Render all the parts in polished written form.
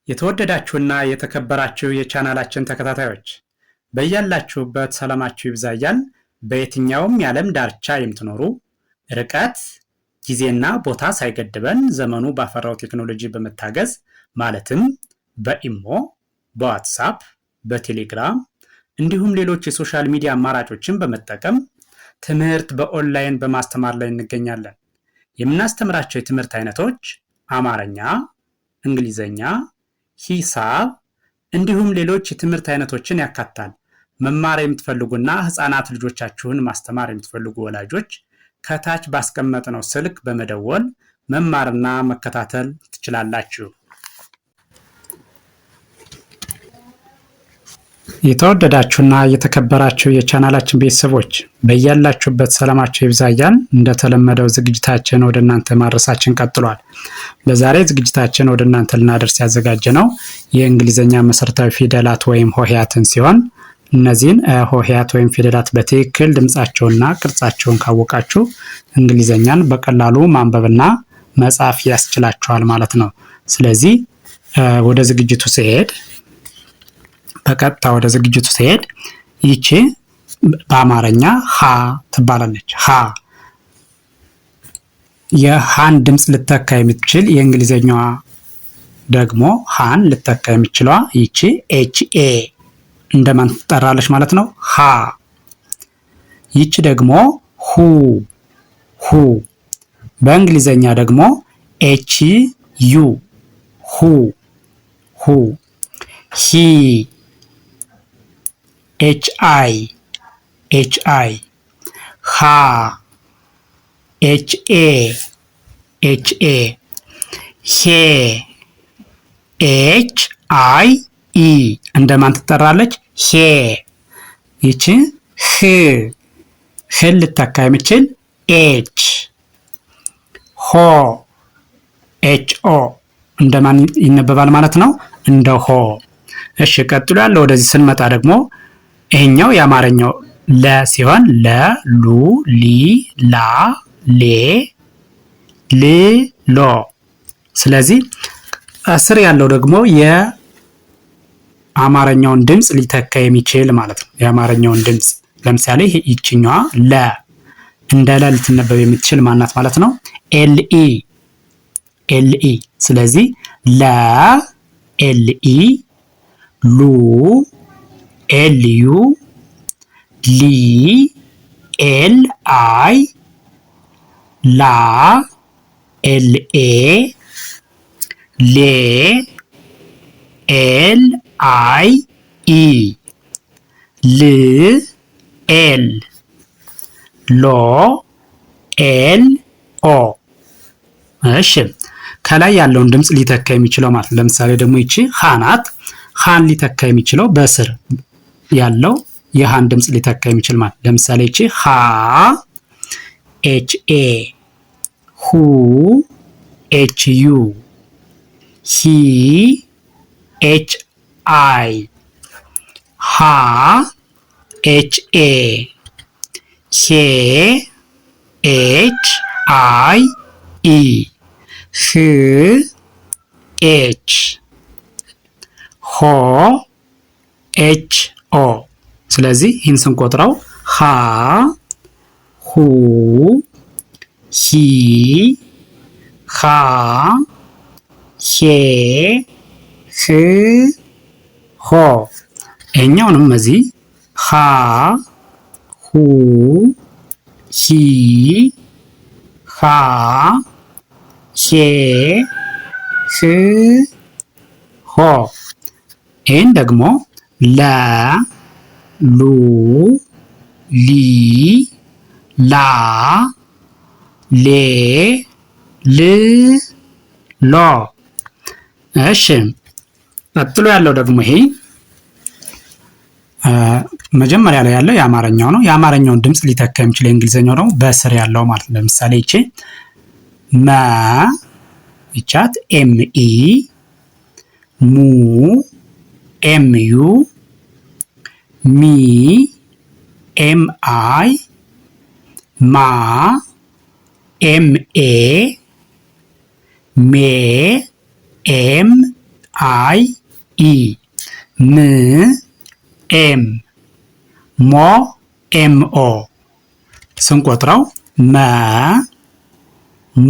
የተወደዳችሁና የተከበራችሁ የቻናላችን ተከታታዮች በያላችሁበት ሰላማችሁ ይብዛ እያልን በየትኛውም የዓለም ዳርቻ የምትኖሩ ርቀት ጊዜና ቦታ ሳይገድበን ዘመኑ ባፈራው ቴክኖሎጂ በመታገዝ ማለትም በኢሞ፣ በዋትስአፕ፣ በቴሌግራም እንዲሁም ሌሎች የሶሻል ሚዲያ አማራጮችን በመጠቀም ትምህርት በኦንላይን በማስተማር ላይ እንገኛለን። የምናስተምራቸው የትምህርት አይነቶች አማርኛ፣ እንግሊዘኛ፣ ሂሳብ እንዲሁም ሌሎች የትምህርት አይነቶችን ያካትታል። መማር የምትፈልጉና ህፃናት ልጆቻችሁን ማስተማር የምትፈልጉ ወላጆች ከታች ባስቀመጥነው ስልክ በመደወል መማርና መከታተል ትችላላችሁ። የተወደዳችሁና የተከበራችሁ የቻናላችን ቤተሰቦች በያላችሁበት ሰላማችሁ ይብዛ እያልን እንደተለመደው ዝግጅታችን ወደ እናንተ ማድረሳችን ቀጥሏል። በዛሬ ዝግጅታችን ወደ እናንተ ልናደርስ ያዘጋጀነው የእንግሊዝኛ መሰረታዊ ፊደላት ወይም ሆሄያትን ሲሆን እነዚህን ሆሄያት ወይም ፊደላት በትክክል ድምጻቸውንና ቅርጻቸውን ካወቃችሁ እንግሊዝኛን በቀላሉ ማንበብና መጻፍ ያስችላችኋል ማለት ነው። ስለዚህ ወደ ዝግጅቱ ሲሄድ ይቺ በአማርኛ ሀ ትባላለች። ሀ የሃን ድምፅ ልተካ የምትችል የእንግሊዝኛዋ ደግሞ ሃን ልተካ የምትችለዋ ይቺ ኤች ኤ እንደማን ትጠራለች ማለት ነው? ሀ። ይቺ ደግሞ ሁ። በእንግሊዝኛ ደግሞ ኤች ዩ ሁ። ሂ ኤች አይ ሃ ኤች ኤ ሄ ኤች አይ ኢ እንደማን ትጠራለች? ሄ። ይቺ ህን ልተካ የምችል ኤች። ሆ ኤች ኦ እንደማን ይነበባል ማለት ነው? እንደ ሆ። እሺ ቀጥሎ ያለው ወደዚህ ስንመጣ ደግሞ ይሄኛው የአማርኛው ለ ሲሆን ለ፣ ሉ፣ ሊ፣ ላ፣ ሌ፣ ል፣ ሎ። ስለዚህ ስር ያለው ደግሞ የአማርኛውን ድምፅ ሊተካ የሚችል ማለት ነው። የአማርኛውን ድምፅ ለምሳሌ ይችኛዋ ለ እንደ ለ ልትነበብ የምትችል ማናት ማለት ነው? ኤልኢ። ስለዚህ ለ ኤልኢ፣ ሉ ኤልዩ፣ ሊ ኤል አይ፣ ላ ኤልኤ፣ ሌ ኤል አይ ኢ፣ ል ኤል፣ ሎ ኤል ኦ። እሺ ከላይ ያለውን ድምፅ ሊተካ የሚችለው ማለት ነው። ለምሳሌ ደግሞ ይቺ ሃ ናት። ሃን ሊተካ የሚችለው በስር ያለው የሃን ድምፅ ሊተካ የሚችል ማለት ለምሳሌ ይቺ ሃ ኤች ኤ፣ ሁ ኤች ዩ፣ ሂ ኤች አይ፣ ሃ ኤች ኤ፣ ሄ ኤች አይ ኢ፣ ህ ኤች፣ ሆ ኤች ኦ። ስለዚህ ይህን ስንቆጥረው ሃ፣ ሁ፣ ሂ፣ ሃ፣ ሄ፣ ህ፣ ሆ። ይሄኛውንም እዚህ ሃ፣ ሁ፣ ሂ፣ ሃ፣ ሄ፣ ህ፣ ሆ። ይህን ደግሞ ለ፣ ሉ፣ ሊ፣ ላ፣ ሌ፣ ል፣ ሎ። እሺ ቀጥሎ ያለው ደግሞ ይሄ መጀመሪያ ላይ ያለው የአማርኛው ነው። የአማርኛውን ድምፅ ሊተካ የሚችል የእንግሊዝኛው ደግሞ በስር ያለው ማለት ነው። ለምሳሌ ይቺ መ ይቻት ኤምኢ፣ ሙ ኤምዩ፣ ሚ ኤምአይ፣ ማ ኤምኤ፣ ሜ ኤም አይ ኢ ም ኤም ሞ ኤም ኦ ስንቆጥረው መ ሙ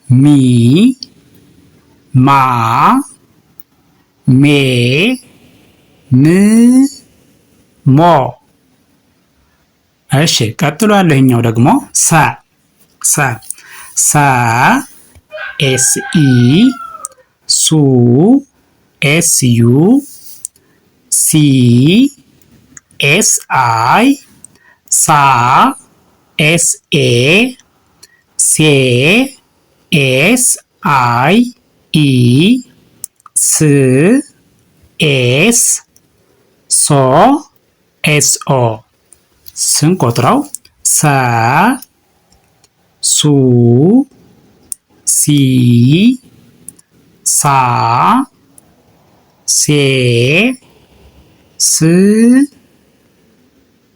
ሚ ማ ሜ ም ሞ። እሺ ቀጥሎ ያለው ይኸኛው ደግሞ ሰ ኤስ ኢ ሱ ኤስ ዩ ሲ ኤስ አይ ሳ ኤስ ኤ ሴ ኤስ አይ ኢ ስ ኤስ ሶ ኤስ ኦ ስንቆጥረው ሰ ሱ ሲ ሳ ሴ ስ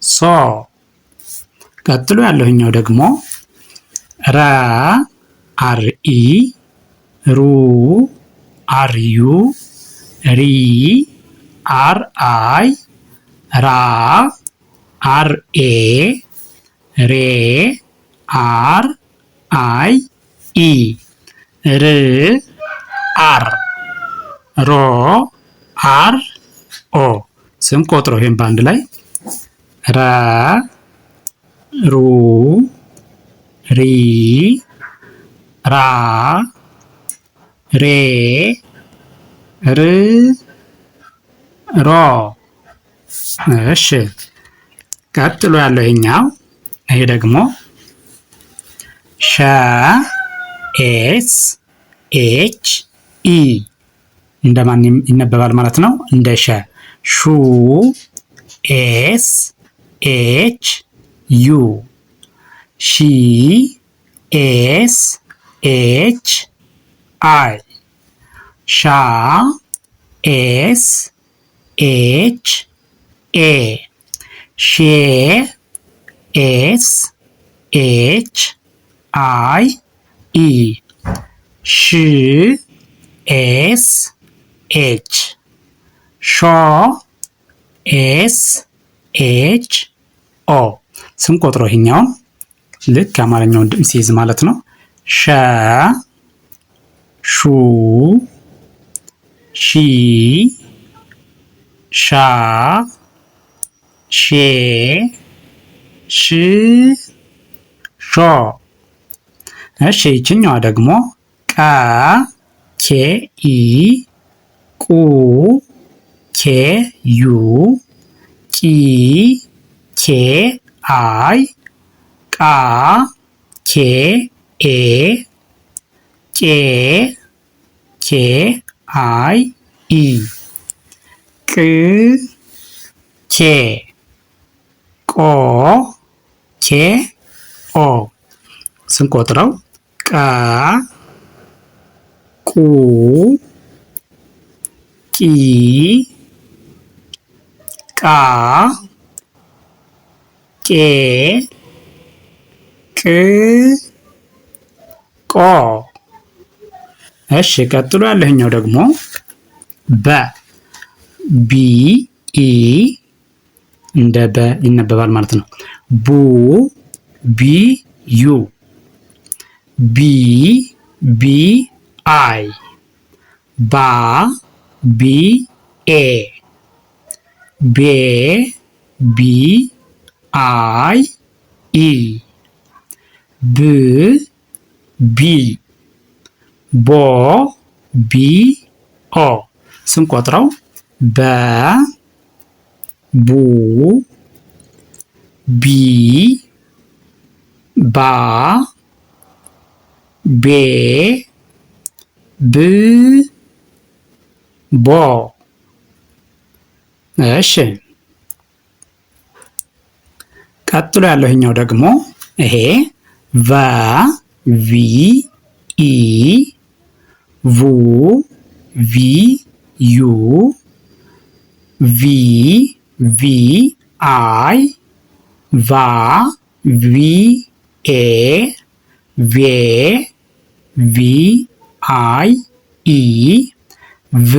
ሶ። ቀጥሎ ያለውኛው ደግሞ ረ አር ኢ ሩ አር ዩ ሪ አር አይ ራ አር ኤ ሬ አር አይ ኢ ር አር ሮ አር ኦ ስንቆጥረው ይሄን በአንድ ላይ ረ ሩ ሪ ራ ሬ ር ሮ። እሺ ቀጥሎ ያለው ይሄኛው ይሄ ደግሞ ሸ ኤስ ኤች ኢ እንደማን ይነበባል ማለት ነው? እንደ ሸ ሹ ኤስ ኤች ዩ ሺ ኤስ ኤች አይ ሻ ኤስ ኤች ኤ ሼ ኤስ ኤች አይ ኢ ሽ ኤስ ኤች ሾ ኤስ ኤች ኦ ስንቆጥረው ይሄኛውን ልክ የአማርኛውን ድምፅ ሲይዝ ማለት ነው። ሸ ሹ ሺ ሻ ሼ ሽ ሾ። እሺ ይችኛዋ ደግሞ ቀ ኬ ኢ ቁ ኬ ዩ ቂ ኬ አይ ቃ ኬ ኤ ቄ ኬ አይ ኢ ቅ ኬ ቆ ኬ ኦ ስንቆጥረው ቀ ቁ ቂ ቃ ቄ ቅ ቆ። እሺ ቀጥሎ ያለኛው ደግሞ በ ቢ ኢ እንደ በ ይነበባል ማለት ነው። ቡ ቢ ዩ ቢ ቢ አይ ባ ቢ ኤ ቤ ቢ አይ ኢ ብ ቢ ቦ ቢ ኦ ስንቆጥረው በ ቡ ቢ ባ ቤ ብ ቦ። እሺ ቀጥሎ ያለው ይሄኛው ደግሞ ይሄ ቫ ቪ ኢ ቡ ቪ ዩ ቪ ቪ አይ ቫ ቪ ኤ ቬ ቪ አይ ኢ ቭ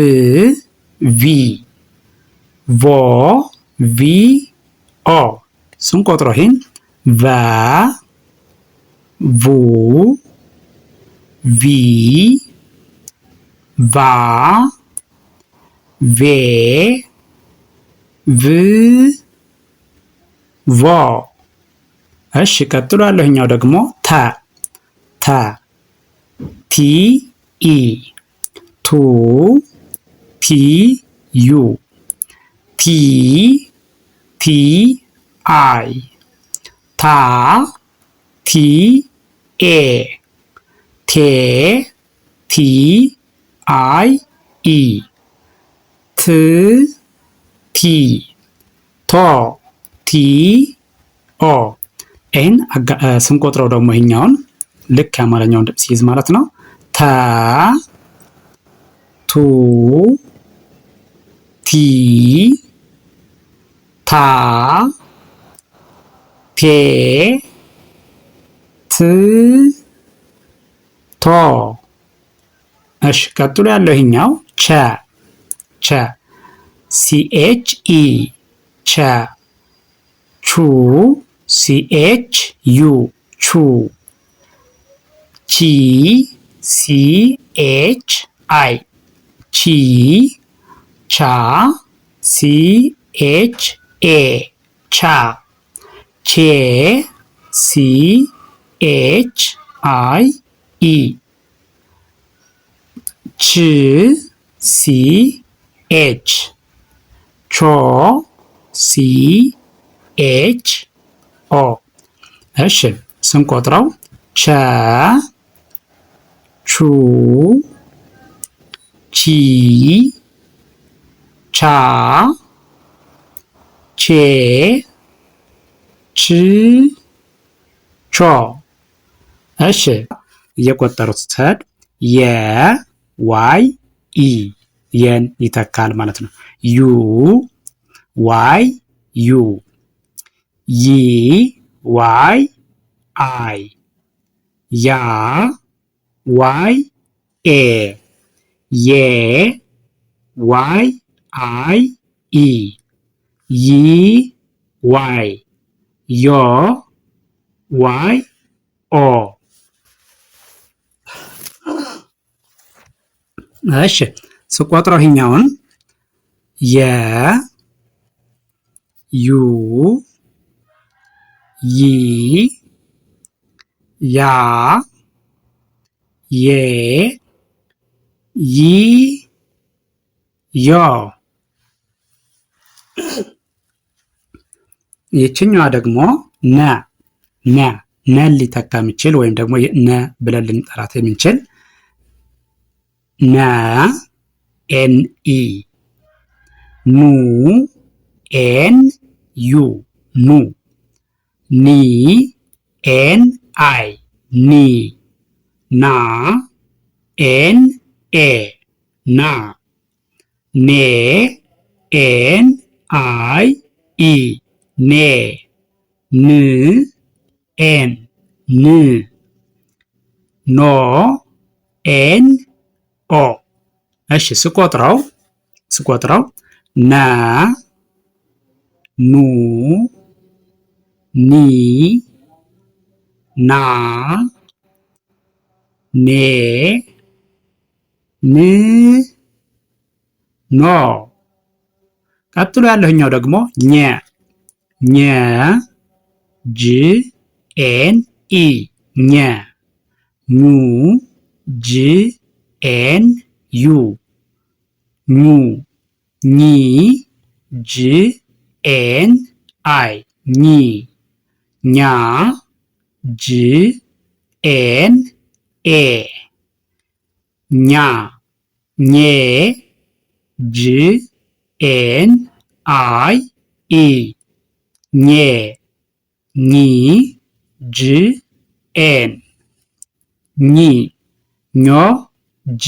ቪ ቮ ቪ ኦ ስንቆጥረው ይሄን ቫ ቡ ቪ ቫ ቬ ቭ ቮ። እሺ ቀጥሎ ያለኛው ደግሞ ተ ቲ ኢ ቱ ቲ ዩ ቲ ቲ አይ ታ ቲ ኤ ቴ ቲ አይ ኢ ት ቲ ቶ ቲ ኦ። ይህን ስንቆጥረው ደግሞ ይሄኛውን ልክ የአማርኛውን ድምፅ ሲይዝ ማለት ነው። ተ ቱ ቲ ታ ቴ ት ቶ። እሺ ቀጥሎ ያለው ይሄኛው ቸ ሲኤች ኢ ቸ ቹ ሲኤች ዩ ቹ ቺ ሲኤች አይ ቺ ቻ ሲኤች ኤ ቻ ቼ ሲኤች አይ ኢ ች ሲኤች ቾ ሲኤች ኦ። እሺ ስንቆጥረው ቸ ቹ ቺ ቻ ቼ ች ቾ። እሺ እየቆጠሩት ስትሄድ የ ዋይ ኢ የን ይተካል ማለት ነው። ዩ ዋይ ዩ ይ ዋይ አይ ያ ዋይ ኤ የ ዋይ አይ ኢ ይ ዋይ ዮ ዋይ ኦ። እሺ ስቆጥረው ይሄኛውን የ ዩ ይ ያ ዬ ይ ዮ። ይችኛዋ ደግሞ ነን ሊተካ የሚችል ወይም ደግሞ ነ ብለን ልንጠራት የምንችል ነ ኤን ኢ ኑ ኤን ዩ ኑ ኒ ኤን አይ ኒ ና ኤን ኤ ና ኔ ኤን አይ ኢ ኔ ን ኤን ን ኖ ኤን ኦ። እሺ ስቆጥረው ነ ኑ ኒ ና ኔ ን ኖ። ቀጥሎ ያለኛው ደግሞ ኘ ጅ ኤን ኢ ኘ ኙ ጅ ኤን ዩ ኙ ኚ ጅ ኤን አይ ኚ ኛ ጅ ኤን ኤ ኛ ኜ ጅ ኤን አይ ኢ ኜ ኚ ጅ ኤን ኚ ኞ ጅ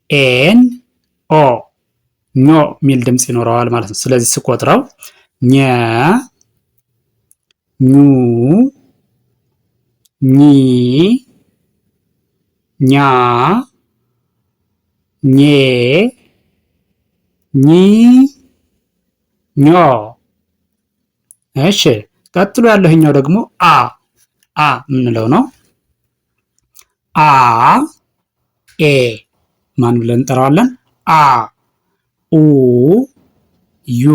ኤን ኦ ኞ የሚል ድምፅ ይኖረዋል ማለት ነው። ስለዚህ ስቆጥረው ኘ ኙ ኚ ኛ ኜ ኚ ኞ። እሺ ቀጥሎ ያለህኛው ደግሞ አ የምንለው ነው። አ ኤ ማን ብለን እንጠራዋለን? አ ኡ ዩ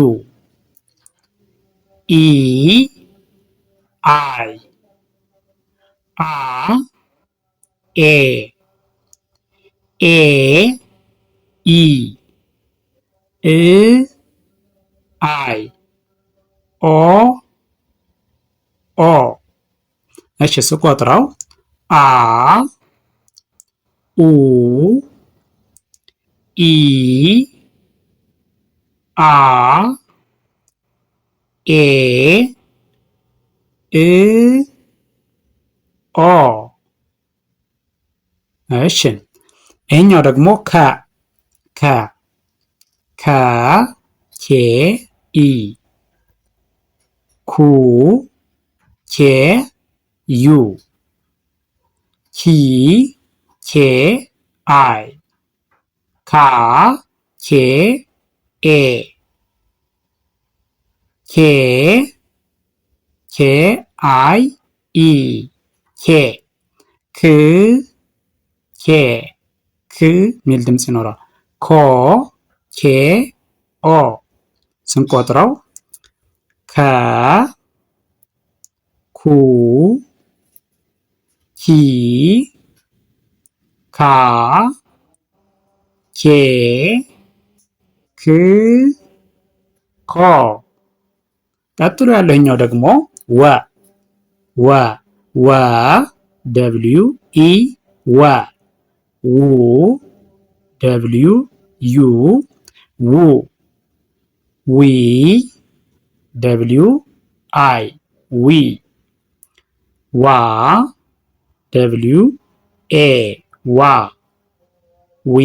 ኢ አይ አ ኤ ኤ ኢ እ አይ ኦ ኦ። እሺ ስቆጥረው አ ኡ ኢ አ ኤ እ ኦ። እሺ ይሄኛው ደግሞ ከ ኬ ኢ ኩ ኬ ዩ ኪ ኬ አይ ካ ኬ ኤ ኬ ኬ አይ ኢ ኬ ክ ኬ ክ ሚል ድምፅ ይኖረዋል። ኮ ኬ ኦ ስንቆጥረው ከ ኩ ኪ ካ ኬ ክ ኮ። ቀጥሎ ያለኛው ደግሞ ወ ደብሊው ኢ ወ ው ደብሊው ዩ ው ዊ ደብሊው አይ ዊ ዋ ደብሊው ኤ ዋ ዌ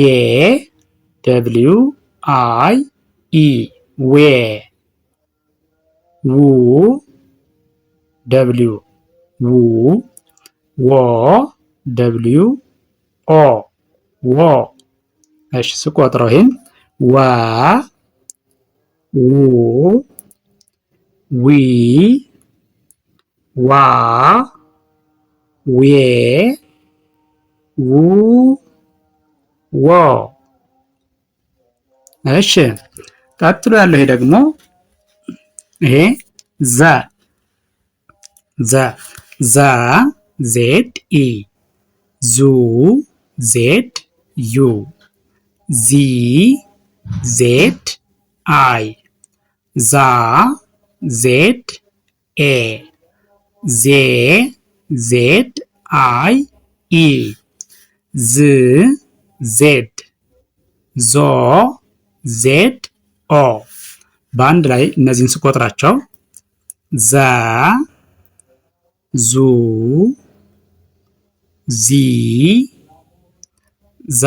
ደብሊው አይ ኢ ዌ ው ደብሊው ው ዎ ደብሊው ኦ ዎ። እሺ ስቆጥረው ይሄን ወ ው ዊ ዋ ዌ ው ዎ። እሺ ቀጥሎ ያለው ይሄ ደግሞ ይሄ ዘ ዜድ ኢ ዙ ዜድ ዩ ዚ ዜድ አይ ዛ ዜድ ኤ ዜ ዜድ አይ ኢ ዝ ዜድ ዞ ዜድ ኦ። በአንድ ላይ እነዚህን ስቆጥራቸው ዘ ዙ ዚ ዛ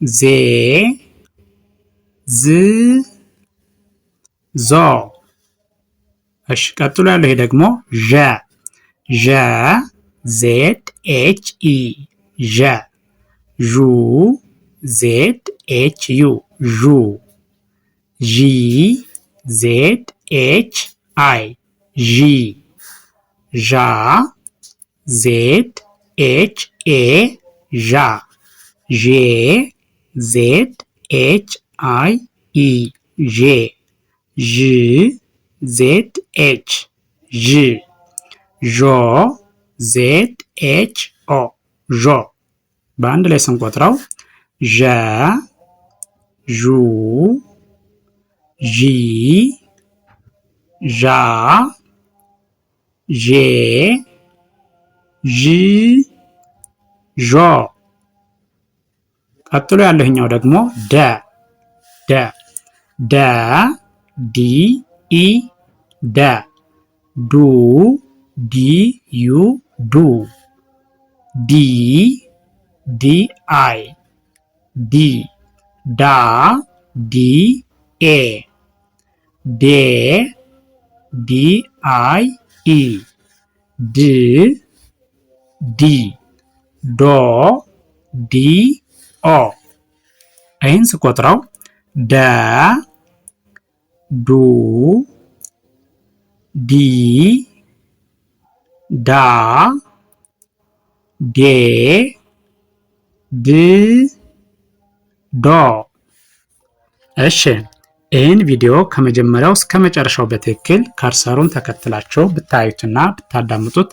ዜ ዝ ዞ። እሺ ቀጥሎ ያለው ይሄ ደግሞ ዠ ዜድ ኤች ኢ ዠ ዡ ዜድ ኤች ዩ ዡ ዢ ዜድ ኤች አይ ዢ ዣ ዜድ ኤች ኤ ዣ ዤ ዜድ ኤች አይ ኢ ዤ ዥ ዜድ ኤች ዥ ዦ ዜድ ኤች ኦ ዦ። በአንድ ላይ ስንቆጥረው ዠ ዡ ዢ ዣ ዤ ዥ ዦ። ቀጥሎ ያለህኛው ደግሞ ደ ዲ ኢ ደ ዱ ዲ ዩ ዱ ዲ ዲ አይ ዲ ዳ ዲ ኤ ዴ ዲ አይ ኢ ድ ዲ ዶ ዲ ኦ። ይህን ስቆጥረው ደ ዱ ዲ ዳ ዴ ድ ዶ። እሺ ይህን ቪዲዮ ከመጀመሪያው እስከ መጨረሻው በትክክል ከርሰሩን ተከትላችሁ ብታዩትና ብታዳምጡት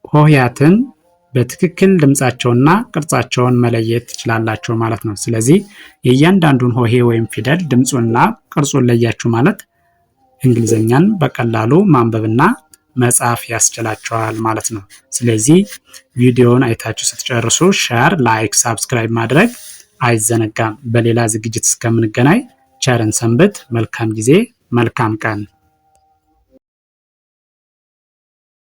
ሆሄያትን በትክክል ድምጻቸውና ቅርጻቸውን መለየት ትችላላችሁ ማለት ነው። ስለዚህ የእያንዳንዱን ሆሄ ወይም ፊደል ድምፁንና ቅርጹን ለያችሁ ማለት እንግሊዘኛን በቀላሉ ማንበብና መጻፍ ያስችላቸዋል ማለት ነው። ስለዚህ ቪዲዮውን አይታችሁ ስትጨርሱ ሼር፣ ላይክ፣ ሳብስክራይብ ማድረግ አይዘነጋም። በሌላ ዝግጅት እስከምንገናኝ ቸርን ሰንብት። መልካም ጊዜ፣ መልካም ቀን